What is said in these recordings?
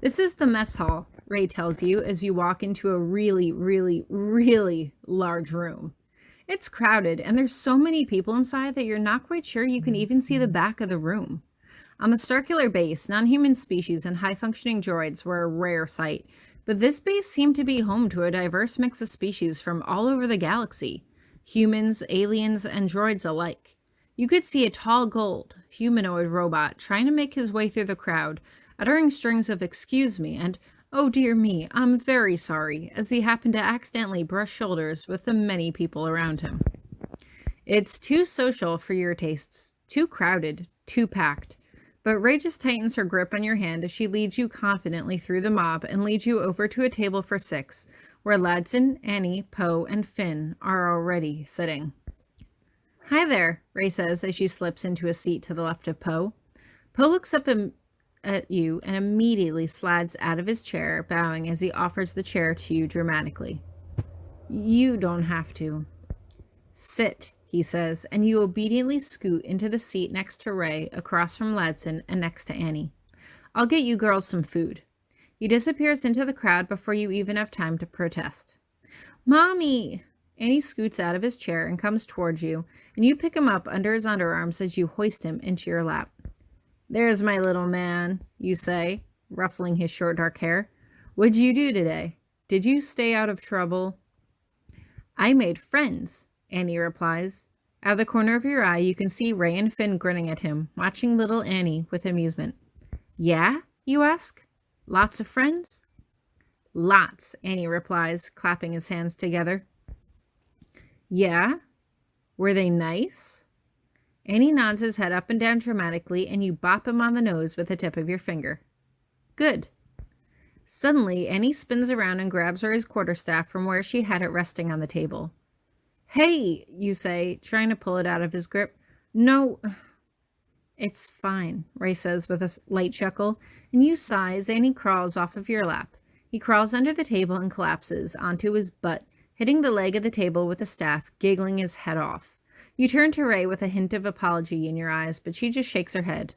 This is the mess hall, Ray tells you as you walk into a really, really, really large room. It's crowded, and there's so many people inside that you're not quite sure you can even see the back of the room. On the circular base, non-human species and high-functioning droids were a rare sight, but this base seemed to be home to a diverse mix of species from all over the galaxy. Humans, aliens, and droids alike. You could see a tall gold, humanoid robot trying to make his way through the crowd, uttering strings of "excuse me" and "oh dear me, I'm very sorry," as he happened to accidentally brush shoulders with the many people around him. It's too social for your tastes, too crowded, too packed. But Ray just tightens her grip on your hand as she leads you confidently through the mob and leads you over to a table for 6, where Ladson, Annie, Poe, and Finn are already sitting. "Hi there," Ray says as she slips into a seat to the left of Poe. Poe looks up at you and immediately slides out of his chair, bowing as he offers the chair to you dramatically. "You don't have to." "Sit," he says, and you obediently scoot into the seat next to Ray, across from Ladson, and next to Annie. "I'll get you girls some food." He disappears into the crowd before you even have time to protest. "Mommy!" Annie scoots out of his chair and comes towards you, and you pick him up under his underarms as you hoist him into your lap. "There's my little man," you say, ruffling his short dark hair. "What'd you do today? Did you stay out of trouble?" "I made friends," Annie replies. Out of the corner of your eye, you can see Ray and Finn grinning at him, watching little Annie with amusement. "Yeah?" you ask. "Lots of friends?" "Lots," Annie replies, clapping his hands together. "Yeah? Were they nice?" Annie nods his head up and down dramatically, and you bop him on the nose with the tip of your finger. "Good." Suddenly, Annie spins around and grabs Ray's quarterstaff from where she had it resting on the table. "Hey," you say, trying to pull it out of his grip. "No." "It's fine," Ray says with a light chuckle, and you sigh as Annie crawls off of your lap. He crawls under the table and collapses onto his butt, hitting the leg of the table with the staff, giggling his head off. You turn to Ray with a hint of apology in your eyes, but she just shakes her head.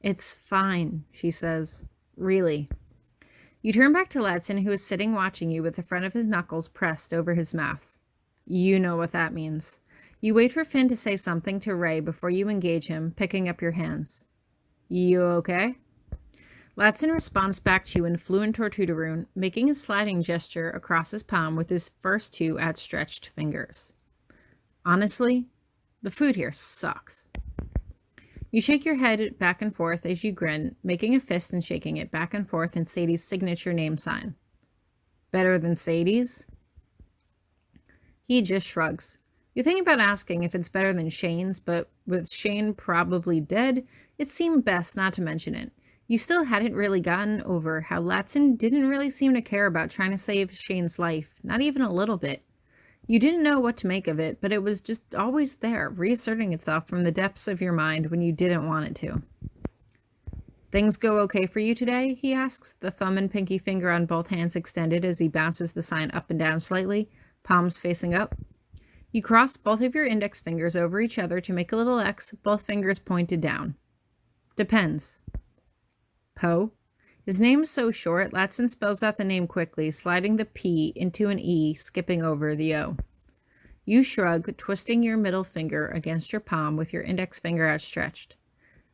"It's fine," she says. "Really." You turn back to Ladson, who is sitting watching you with the front of his knuckles pressed over his mouth. You know what that means. You wait for Finn to say something to Ray before you engage him, picking up your hands. "You okay?" Ladson responds back to you in fluent Tortudaroon, making a sliding gesture across his palm with his first 2 outstretched fingers. "Honestly, the food here sucks." You shake your head back and forth as you grin, making a fist and shaking it back and forth in Sadie's signature name sign. "Better than Sadie's?" He just shrugs. You think about asking if it's better than Shane's, but with Shane probably dead, it seemed best not to mention it. You still hadn't really gotten over how Ladson didn't really seem to care about trying to save Shane's life, not even a little bit. You didn't know what to make of it, but it was just always there, reasserting itself from the depths of your mind when you didn't want it to. "Things go okay for you today?" he asks, the thumb and pinky finger on both hands extended as he bounces the sign up and down slightly, palms facing up. You cross both of your index fingers over each other to make a little X, both fingers pointed down. "Depends." "Poe?" His name's so short, Ladson spells out the name quickly, sliding the P into an E, skipping over the O. You shrug, twisting your middle finger against your palm with your index finger outstretched.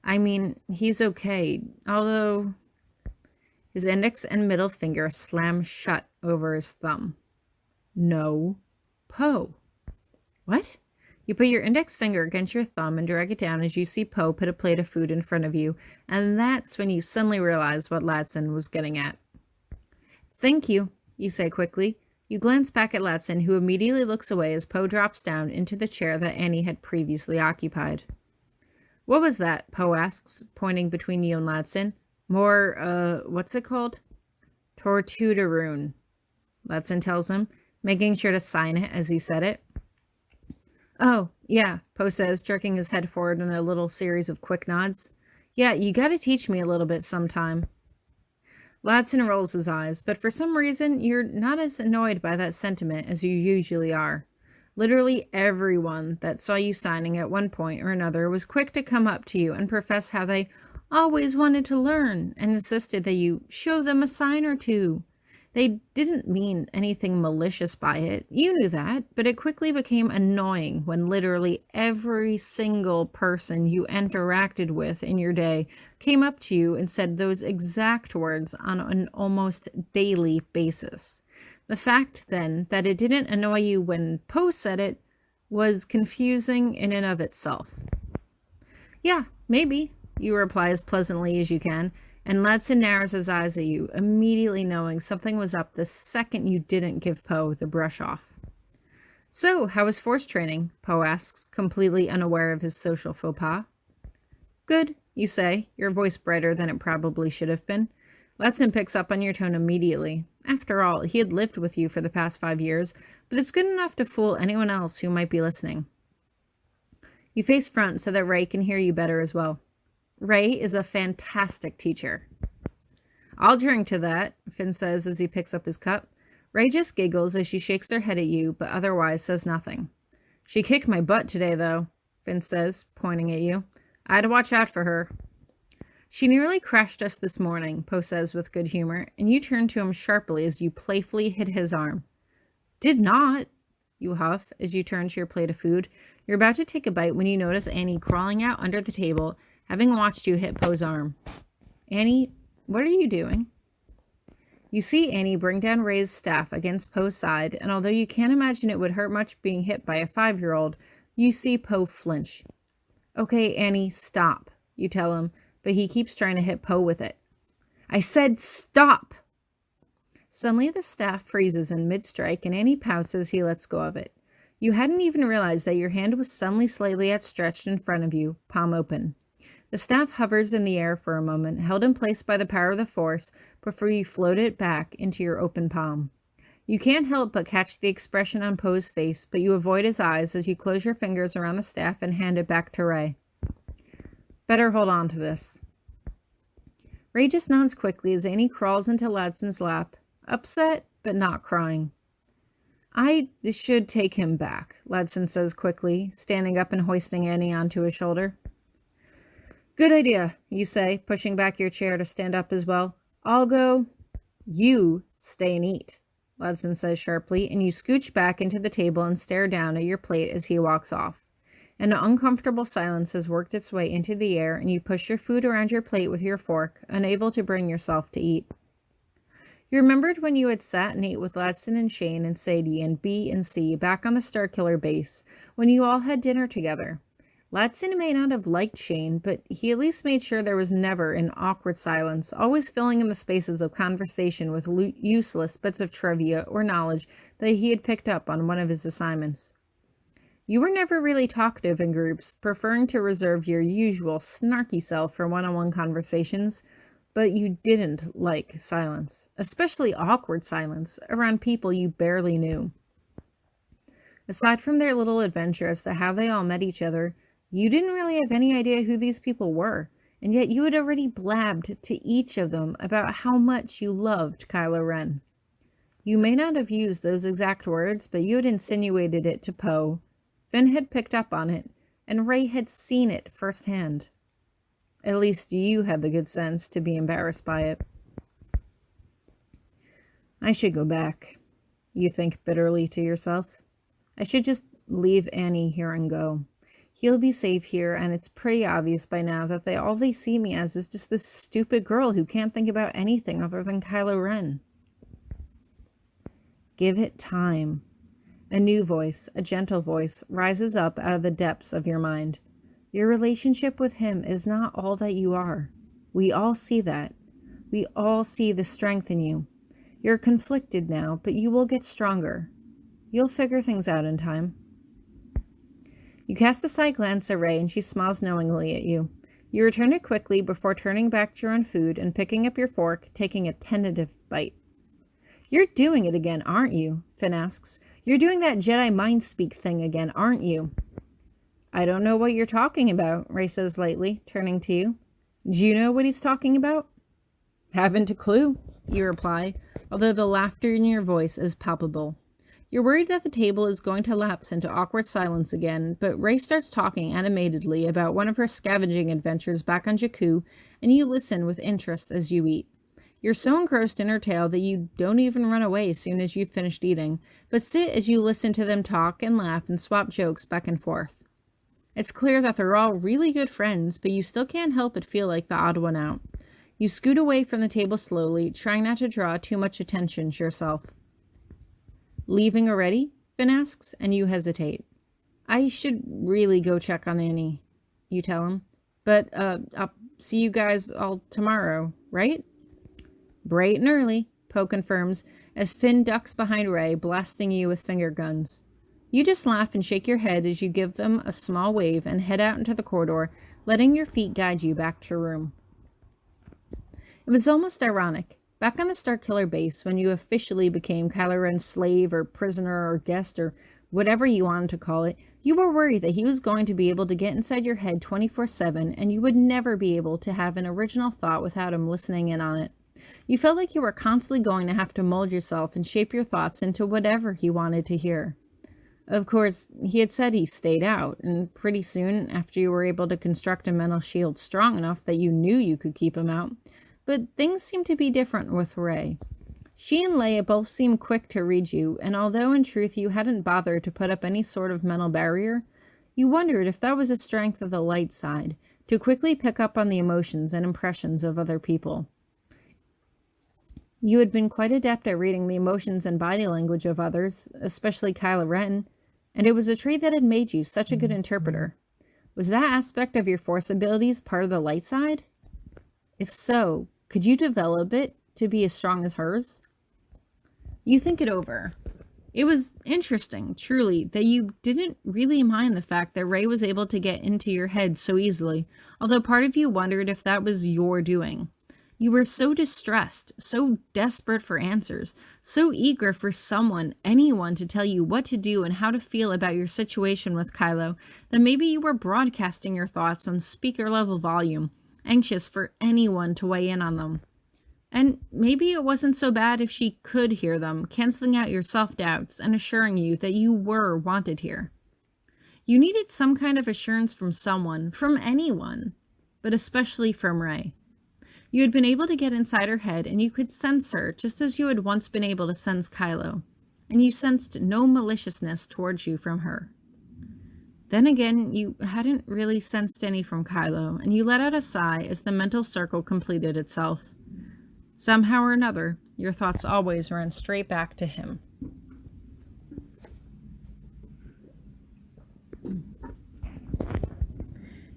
"I mean, he's okay, although..." His index and middle finger slam shut over his thumb. "No, Poe." "What?" You put your index finger against your thumb and drag it down as you see Poe put a plate of food in front of you, and that's when you suddenly realize what Ladson was getting at. "Thank you," you say quickly. You glance back at Ladson, who immediately looks away as Poe drops down into the chair that Annie had previously occupied. "What was that?" Poe asks, pointing between you and Ladson. "More, what's it called?" "Tortudaroon," Ladson tells him, making sure to sign it as he said it. "Oh, yeah," Poe says, jerking his head forward in a little series of quick nods. "Yeah, you gotta teach me a little bit sometime." Ladson rolls his eyes, but for some reason, you're not as annoyed by that sentiment as you usually are. Literally everyone that saw you signing at one point or another was quick to come up to you and profess how they always wanted to learn and insisted that you show them a sign or two. They didn't mean anything malicious by it. You knew that, but it quickly became annoying when literally every single person you interacted with in your day came up to you and said those exact words on an almost daily basis. The fact, then, that it didn't annoy you when Poe said it was confusing in and of itself. Yeah, maybe, you reply as pleasantly as you can, and Ladson narrows his eyes at you, immediately knowing something was up the second you didn't give Poe the brush off. So, how was force training? Poe asks, completely unaware of his social faux pas. Good, you say, your voice brighter than it probably should have been. Ladson picks up on your tone immediately. After all, he had lived with you for the past 5 years, but it's good enough to fool anyone else who might be listening. You face front so that Ray can hear you better as well. Ray is a fantastic teacher. I'll drink to that, Finn says as he picks up his cup. Ray just giggles as she shakes her head at you, but otherwise says nothing. She kicked my butt today, though, Finn says, pointing at you. I had to watch out for her. She nearly crashed us this morning, Poe says with good humor, and you turn to him sharply as you playfully hit his arm. Did not, you huff as you turn to your plate of food. You're about to take a bite when you notice Annie crawling out under the table, having watched you hit Poe's arm. Annie, what are you doing? You see Annie bring down Ray's staff against Poe's side, and although you can't imagine it would hurt much being hit by a 5-year-old, you see Poe flinch. Okay, Annie, stop, you tell him, but he keeps trying to hit Poe with it. I said stop! Suddenly the staff freezes in mid-strike, and Annie pouts as he lets go of it. You hadn't even realized that your hand was suddenly slightly outstretched in front of you, palm open. The staff hovers in the air for a moment, held in place by the power of the Force, before you float it back into your open palm. You can't help but catch the expression on Poe's face, but you avoid his eyes as you close your fingers around the staff and hand it back to Ray. Better hold on to this. Ray just nods quickly as Annie crawls into Ladson's lap, upset but not crying. I should take him back, Ladson says quickly, standing up and hoisting Annie onto his shoulder. Good idea, you say, pushing back your chair to stand up as well. I'll go. You stay and eat, Ladson says sharply, and you scooch back into the table and stare down at your plate as he walks off. An uncomfortable silence has worked its way into the air, and you push your food around your plate with your fork, unable to bring yourself to eat. You remembered when you had sat and ate with Ladson and Shane and Sadie and B and C back on the Starkiller base, when you all had dinner together. Ladson may not have liked Shane, but he at least made sure there was never an awkward silence, always filling in the spaces of conversation with useless bits of trivia or knowledge that he had picked up on one of his assignments. You were never really talkative in groups, preferring to reserve your usual snarky self for one-on-one conversations, but you didn't like silence, especially awkward silence, around people you barely knew. Aside from their little adventure as to how they all met each other, you didn't really have any idea who these people were, and yet you had already blabbed to each of them about how much you loved Kylo Ren. You may not have used those exact words, but you had insinuated it to Poe. Finn had picked up on it, and Ray had seen it firsthand. At least you had the good sense to be embarrassed by it. I should go back, you think bitterly to yourself. I should just leave Annie here and go. He'll be safe here, and it's pretty obvious by now that all they see me as is just this stupid girl who can't think about anything other than Kylo Ren. Give it time. A new voice, a gentle voice, rises up out of the depths of your mind. Your relationship with him is not all that you are. We all see that. We all see the strength in you. You're conflicted now, but you will get stronger. You'll figure things out in time. You cast a side glance at Ray, and she smiles knowingly at you. You return it quickly before turning back to your own food and picking up your fork, taking a tentative bite. You're doing it again, aren't you? Finn asks. You're doing that Jedi mind speak thing again, aren't you? I don't know what you're talking about, Ray says lightly, turning to you. Do you know what he's talking about? Haven't a clue, you reply, although the laughter in your voice is palpable. You're worried that the table is going to lapse into awkward silence again, but Rey starts talking animatedly about one of her scavenging adventures back on Jakku, and you listen with interest as you eat. You're so engrossed in her tale that you don't even run away as soon as you've finished eating, but sit as you listen to them talk and laugh and swap jokes back and forth. It's clear that they're all really good friends, but you still can't help but feel like the odd one out. You scoot away from the table slowly, trying not to draw too much attention to yourself. Leaving already? Finn asks, and you hesitate. I should really go check on Annie, you tell him. But, I'll see you guys all tomorrow, right? Bright and early, Poe confirms, as Finn ducks behind Rey, blasting you with finger guns. You just laugh and shake your head as you give them a small wave and head out into the corridor, letting your feet guide you back to your room. It was almost ironic. Back on the Starkiller base, when you officially became Kylo Ren's slave or prisoner or guest or whatever you wanted to call it, you were worried that he was going to be able to get inside your head 24/7 and you would never be able to have an original thought without him listening in on it. You felt like you were constantly going to have to mold yourself and shape your thoughts into whatever he wanted to hear. Of course, he had said he stayed out, and pretty soon, after you were able to construct a mental shield strong enough that you knew you could keep him out, but things seemed to be different with Rey. She and Leia both seemed quick to read you, and although in truth you hadn't bothered to put up any sort of mental barrier, you wondered if that was a strength of the light side, to quickly pick up on the emotions and impressions of other people. You had been quite adept at reading the emotions and body language of others, especially Kylo Ren, and it was a trait that had made you such a good interpreter. Was that aspect of your Force abilities part of the light side? If so, could you develop it to be as strong as hers? You think it over. It was interesting, truly, that you didn't really mind the fact that Rey was able to get into your head so easily, although part of you wondered if that was your doing. You were so distressed, so desperate for answers, so eager for someone, anyone, to tell you what to do and how to feel about your situation with Kylo, that maybe you were broadcasting your thoughts on speaker-level volume, anxious for anyone to weigh in on them. And maybe it wasn't so bad if she could hear them, canceling out your self-doubts and assuring you that you were wanted here. You needed some kind of assurance from someone, from anyone, but especially from Rey. You had been able to get inside her head and you could sense her just as you had once been able to sense Kylo, and you sensed no maliciousness towards you from her. Then again, you hadn't really sensed any from Kylo, and you let out a sigh as the mental circle completed itself. Somehow or another, your thoughts always ran straight back to him.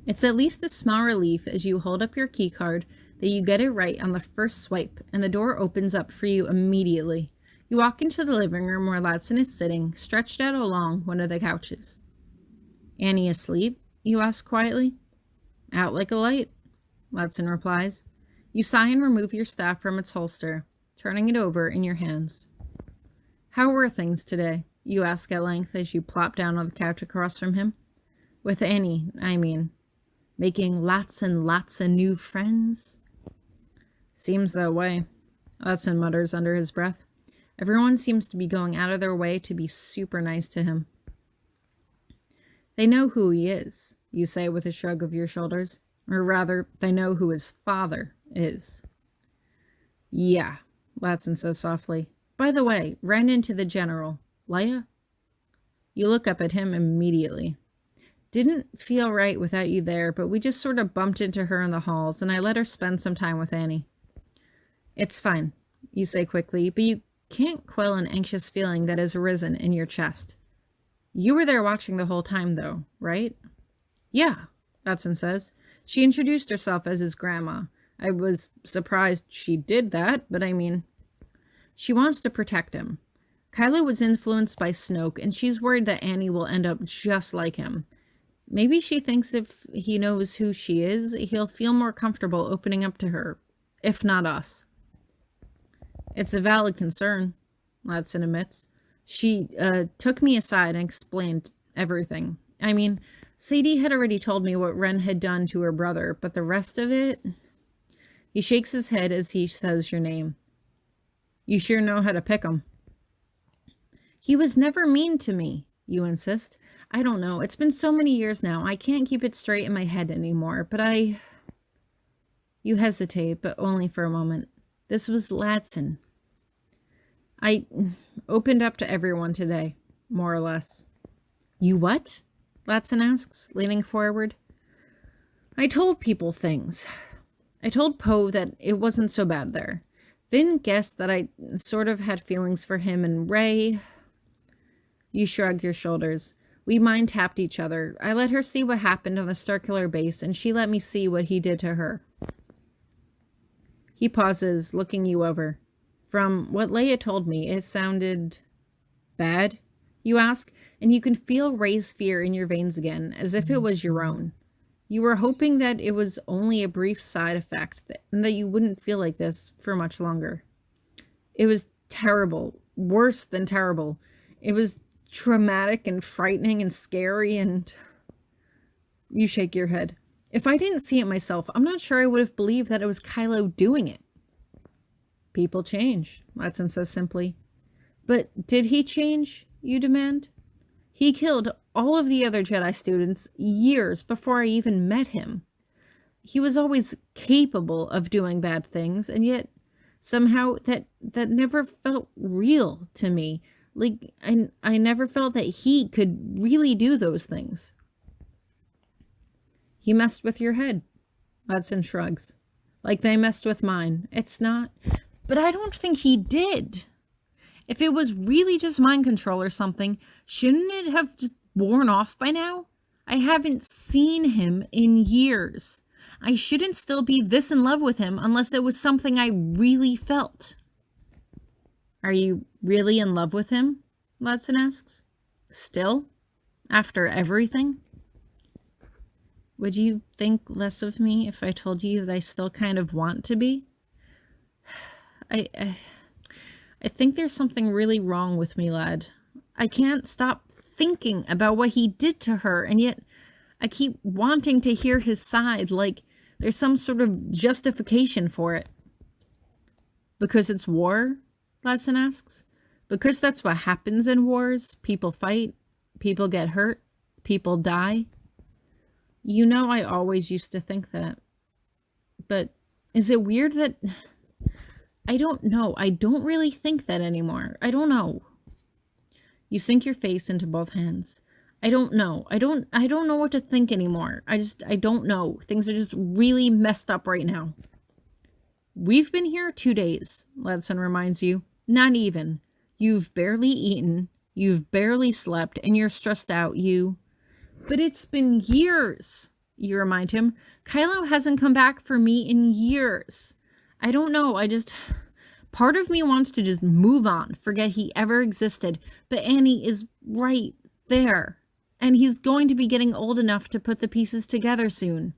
It's at least a small relief as you hold up your keycard that you get it right on the first swipe, and the door opens up for you immediately. You walk into the living room where Ladson is sitting, stretched out along one of the couches. Annie asleep? You ask quietly. Out like a light, Ladson replies. You sigh and remove your staff from its holster, turning it over in your hands. How were things today? You ask at length as you plop down on the couch across from him. With Annie, I mean. Making lots and lots of new friends? Seems that way, Ladson mutters under his breath. Everyone seems to be going out of their way to be super nice to him. They know who he is, you say with a shrug of your shoulders. Or rather, they know who his father is. Yeah, Ladson says softly. By the way, ran into the general. Leia? You look up at him immediately. Didn't feel right without you there, but we just sort of bumped into her in the halls, and I let her spend some time with Annie. It's fine, you say quickly, but you can't quell an anxious feeling that has arisen in your chest. You were there watching the whole time, though, right? Yeah, Ladson says. She introduced herself as his grandma. I was surprised she did that, but I mean, she wants to protect him. Kylo was influenced by Snoke, and she's worried that Annie will end up just like him. Maybe she thinks if he knows who she is, he'll feel more comfortable opening up to her, if not us. It's a valid concern, Ladson admits. She took me aside and explained everything. I mean, Sadie had already told me what Ren had done to her brother, but the rest of it... He shakes his head as he says your name. You sure know how to pick 'em. He was never mean to me, you insist. I don't know. It's been so many years now. I can't keep it straight in my head anymore, but You hesitate, but only for a moment. This was Ladson. I opened up to everyone today, more or less. You what? Ladson asks, leaning forward. I told people things. I told Poe that it wasn't so bad there. Finn guessed that I sort of had feelings for him, and Rey... You shrug your shoulders. We mind-tapped each other. I let her see what happened on the Starkiller base, and she let me see what he did to her. He pauses, looking you over. From what Leia told me, it sounded... bad, you ask, and you can feel Rey's fear in your veins again, as if it was your own. You were hoping that it was only a brief side effect, and that you wouldn't feel like this for much longer. It was terrible, worse than terrible. It was traumatic and frightening and scary, and... You shake your head. If I didn't see it myself, I'm not sure I would have believed that it was Kylo doing it. People change, Ladson says simply. But did he change, you demand? He killed all of the other Jedi students years before I even met him. He was always capable of doing bad things, and yet somehow that never felt real to me. Like, I never felt that he could really do those things. He messed with your head, Ladson shrugs. Like they messed with mine. It's not... But I don't think he did. If it was really just mind control or something, shouldn't it have just worn off by now? I haven't seen him in years. I shouldn't still be this in love with him unless it was something I really felt. Are you really in love with him? Ladson asks. Still? After everything? Would you think less of me if I told you that I still kind of want to be? I think there's something really wrong with me, lad. I can't stop thinking about what he did to her, and yet I keep wanting to hear his side, like there's some sort of justification for it. Because it's war? Ladson asks. Because that's what happens in wars. People fight, people get hurt, people die. You know I always used to think that. But is it weird that... I don't know. I don't really think that anymore. I don't know. You sink your face into both hands. I don't know. I don't know what to think anymore. I don't know. Things are just really messed up right now. We've been here 2 days, Ladson reminds you. Not even. You've barely eaten. You've barely slept, and you're stressed out. But it's been years, you remind him. Kylo hasn't come back for me in years. I don't know, part of me wants to just move on, forget he ever existed, but Annie is right there, and he's going to be getting old enough to put the pieces together soon.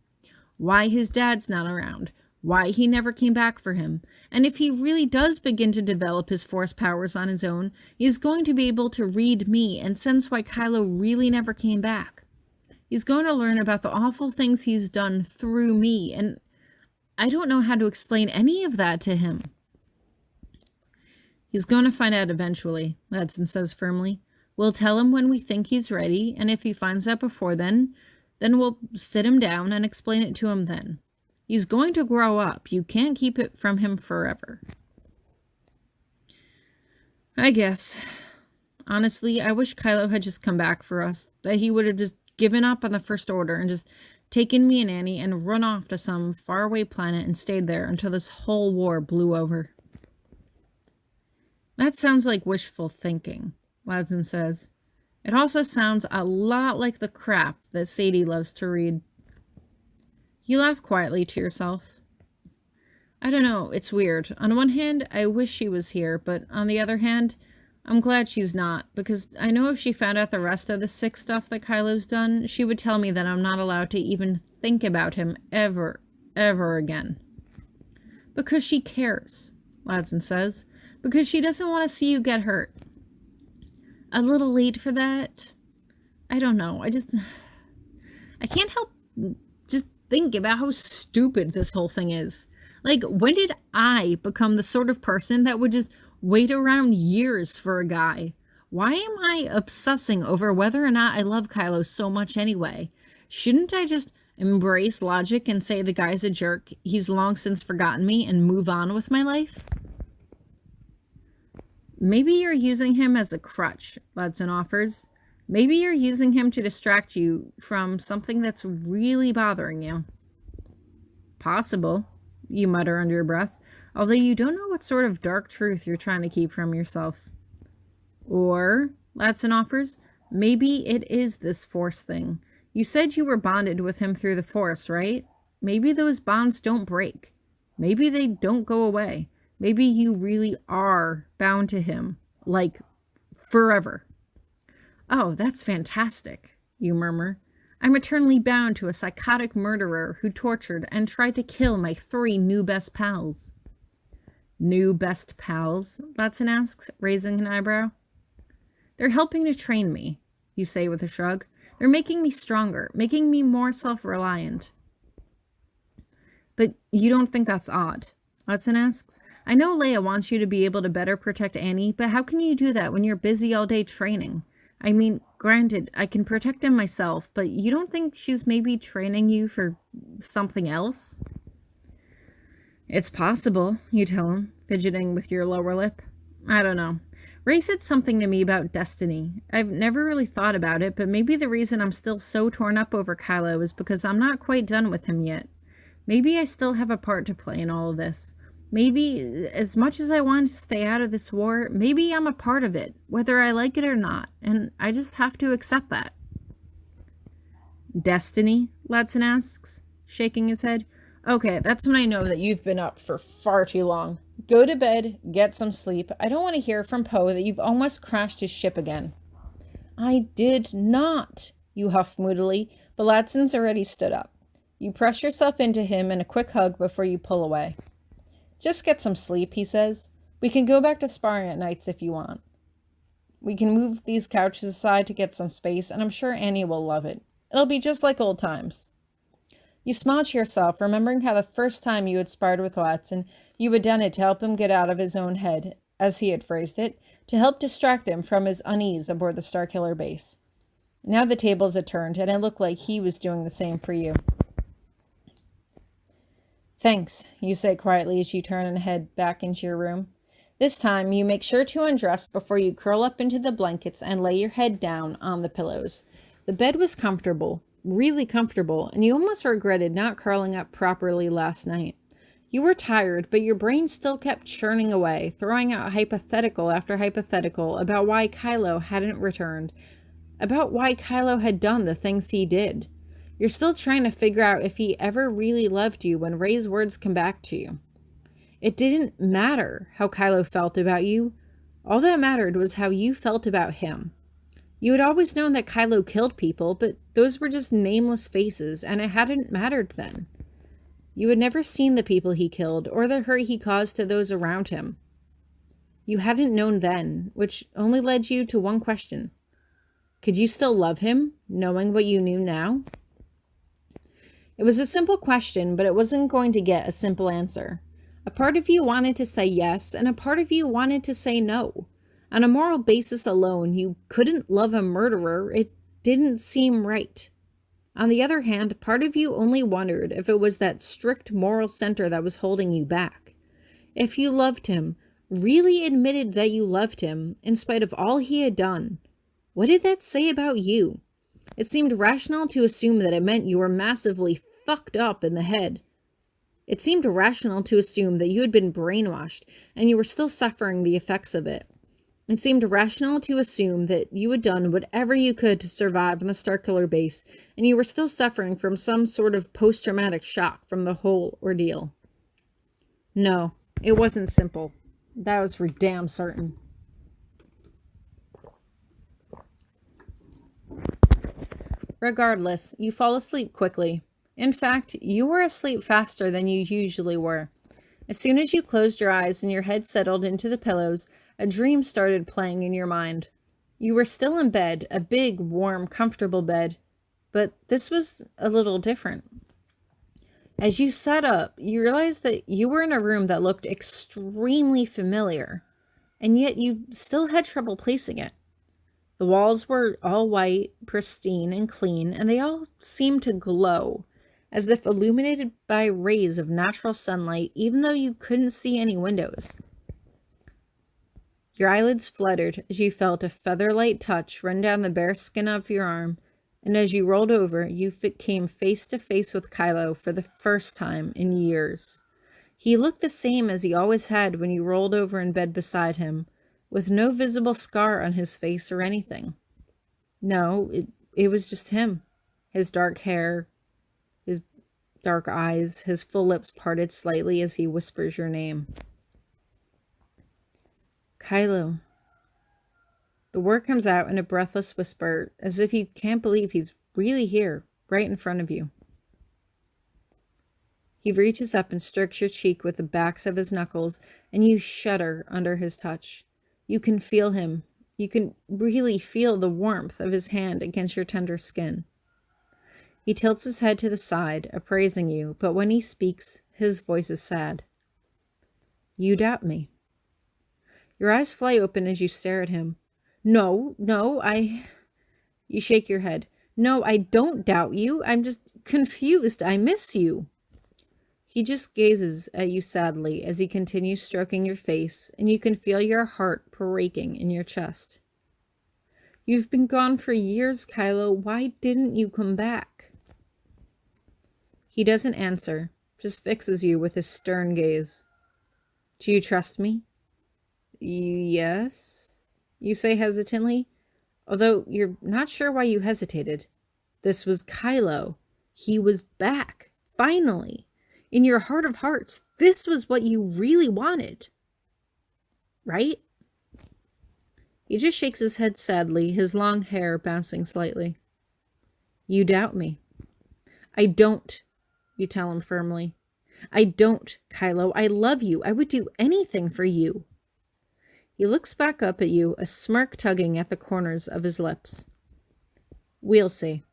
Why his dad's not around, why he never came back for him, and if he really does begin to develop his Force powers on his own, he's going to be able to read me and sense why Kylo really never came back. He's going to learn about the awful things he's done through me, and I don't know how to explain any of that to him. He's going to find out eventually, Ladson says firmly. We'll tell him when we think he's ready, and if he finds out before then we'll sit him down and explain it to him then. He's going to grow up. You can't keep it from him forever. I guess. Honestly, I wish Kylo had just come back for us, that he would have just given up on the First Order and just taken me and Annie and run off to some faraway planet and stayed there until this whole war blew over. That sounds like wishful thinking, Ladson says. It also sounds a lot like the crap that Sadie loves to read. You laugh quietly to yourself. I don't know, it's weird. On one hand, I wish she was here, but on the other hand, I'm glad she's not, because I know if she found out the rest of the sick stuff that Kylo's done, she would tell me that I'm not allowed to even think about him ever again. Because she cares, Ladson says. Because she doesn't want to see you get hurt. A little late for that? I don't know. I can't help just think about how stupid this whole thing is. Like, when did I become the sort of person that would just wait around years for a guy? Why am I obsessing over whether or not I love Kylo so much anyway? Shouldn't I just embrace logic and say the guy's a jerk, he's long since forgotten me, and move on with my life? Maybe you're using him as a crutch, Ledson offers. Maybe you're using him to distract you from something that's really bothering you. Possible, you mutter under your breath, although you don't know what sort of dark truth you're trying to keep from yourself. Or, Ledson offers, maybe it is this Force thing. You said you were bonded with him through the Force, right? Maybe those bonds don't break. Maybe they don't go away. Maybe you really are bound to him, like, forever. Oh, that's fantastic, you murmur. I'm eternally bound to a psychotic murderer who tortured and tried to kill my 3 new best pals. New best pals? Ledson asks, raising an eyebrow. They're helping to train me, you say with a shrug. They're making me stronger, making me more self-reliant. But you don't think that's odd? Ledson asks. I know Leia wants you to be able to better protect Annie, but how can you do that when you're busy all day training? I mean, granted, I can protect him myself, but you don't think she's maybe training you for something else? It's possible, you tell him, fidgeting with your lower lip. I don't know. Rey said something to me about destiny. I've never really thought about it, but maybe the reason I'm still so torn up over Kylo is because I'm not quite done with him yet. Maybe I still have a part to play in all of this. Maybe, as much as I want to stay out of this war, maybe I'm a part of it, whether I like it or not, and I just have to accept that. Destiny? Ledson asks, shaking his head. Okay, that's when I know that you've been up for far too long. Go to bed, get some sleep. I don't want to hear from Poe that you've almost crashed his ship again. I did not, you huff moodily, but Ledson's already stood up. You press yourself into him in a quick hug before you pull away. Just get some sleep, he says. We can go back to sparring at nights if you want. We can move these couches aside to get some space, and I'm sure Annie will love it. It'll be just like old times. You smile to yourself, remembering how the first time you had sparred with Ledson, you had done it to help him get out of his own head, as he had phrased it, to help distract him from his unease aboard the Starkiller base. Now the tables had turned, and it looked like he was doing the same for you. Thanks, you say quietly as you turn and head back into your room. This time, you make sure to undress before you curl up into the blankets and lay your head down on the pillows. The bed was comfortable, really comfortable, and you almost regretted not curling up properly last night. You were tired, but your brain still kept churning away, throwing out hypothetical after hypothetical about why Kylo hadn't returned, about why Kylo had done the things he did. You're still trying to figure out if he ever really loved you when Rey's words come back to you. It didn't matter how Kylo felt about you. All that mattered was how you felt about him. You had always known that Kylo killed people, but those were just nameless faces, and it hadn't mattered then. You had never seen the people he killed or the hurt he caused to those around him. You hadn't known then, which only led you to one question. Could you still love him, knowing what you knew now? It was a simple question, but it wasn't going to get a simple answer. A part of you wanted to say yes, and a part of you wanted to say no. On a moral basis alone, you couldn't love a murderer. It didn't seem right. On the other hand, part of you only wondered if it was that strict moral center that was holding you back. If you loved him, really admitted that you loved him, in spite of all he had done, what did that say about you? It seemed rational to assume that it meant you were massively fucked up in the head. It seemed rational to assume that you had been brainwashed and you were still suffering the effects of it. It seemed rational to assume that you had done whatever you could to survive on the Starkiller base and you were still suffering from some sort of post-traumatic shock from the whole ordeal. No, it wasn't simple. That was for damn certain. Regardless, you fall asleep quickly. In fact, you were asleep faster than you usually were. As soon as you closed your eyes and your head settled into the pillows, a dream started playing in your mind. You were still in bed, a big, warm, comfortable bed, but this was a little different. As you sat up, you realized that you were in a room that looked extremely familiar, and yet you still had trouble placing it. The walls were all white, pristine, and clean, and they all seemed to glow, as if illuminated by rays of natural sunlight, even though you couldn't see any windows. Your eyelids fluttered as you felt a feather-light touch run down the bare skin of your arm, and as you rolled over, you came face to face with Kylo for the first time in years. He looked the same as he always had when you rolled over in bed beside him, with no visible scar on his face or anything. No, it was just him. His dark hair, his dark eyes, his full lips parted slightly as he whispers your name. Kylo. The word comes out in a breathless whisper, as if you can't believe he's really here, right in front of you. He reaches up and strokes your cheek with the backs of his knuckles, and you shudder under his touch. You can feel him. You can really feel the warmth of his hand against your tender skin. He tilts his head to the side, appraising you, but when he speaks, his voice is sad. You doubt me. Your eyes fly open as you stare at him. No, You shake your head. No, I don't doubt you. I'm just confused. I miss you. He just gazes at you sadly as he continues stroking your face, and you can feel your heart breaking in your chest. You've been gone for years, Kylo. Why didn't you come back? He doesn't answer, just fixes you with his stern gaze. Do you trust me? Yes, you say hesitantly, although you're not sure why you hesitated. This was Kylo. He was back, finally. In your heart of hearts, this was what you really wanted. Right? He just shakes his head sadly, his long hair bouncing slightly. You doubt me. I don't, you tell him firmly. I don't, Kylo. I love you. I would do anything for you. He looks back up at you, a smirk tugging at the corners of his lips. We'll see.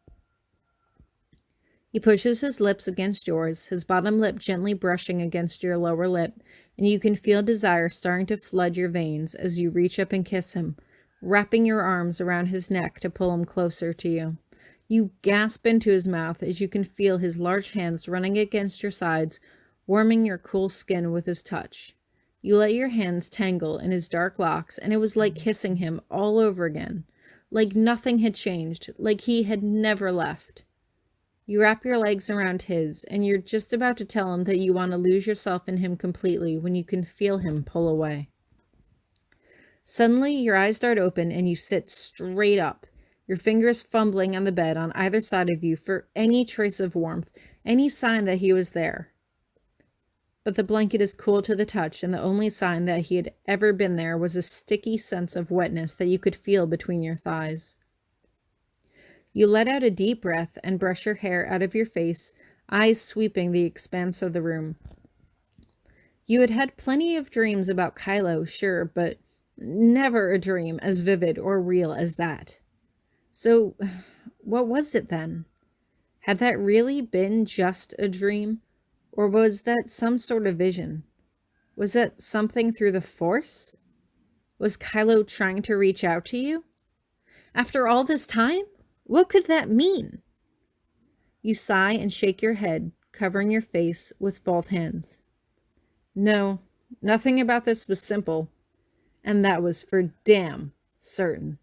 He pushes his lips against yours, his bottom lip gently brushing against your lower lip, and you can feel desire starting to flood your veins as you reach up and kiss him, wrapping your arms around his neck to pull him closer to you. You gasp into his mouth as you can feel his large hands running against your sides, warming your cool skin with his touch. You let your hands tangle in his dark locks, and it was like kissing him all over again, like nothing had changed, like he had never left. You wrap your legs around his, and you're just about to tell him that you want to lose yourself in him completely when you can feel him pull away. Suddenly, your eyes dart open and you sit straight up, your fingers fumbling on the bed on either side of you for any trace of warmth, any sign that he was there. But the blanket is cool to the touch, and the only sign that he had ever been there was a sticky sense of wetness that you could feel between your thighs. You let out a deep breath and brush your hair out of your face, eyes sweeping the expanse of the room. You had had plenty of dreams about Kylo, sure, but never a dream as vivid or real as that. So, what was it then? Had that really been just a dream? Or was that some sort of vision? Was that something through the Force? Was Kylo trying to reach out to you? After all this time? What could that mean? You sigh and shake your head, covering your face with both hands. No, nothing about this was simple, and that was for damn certain.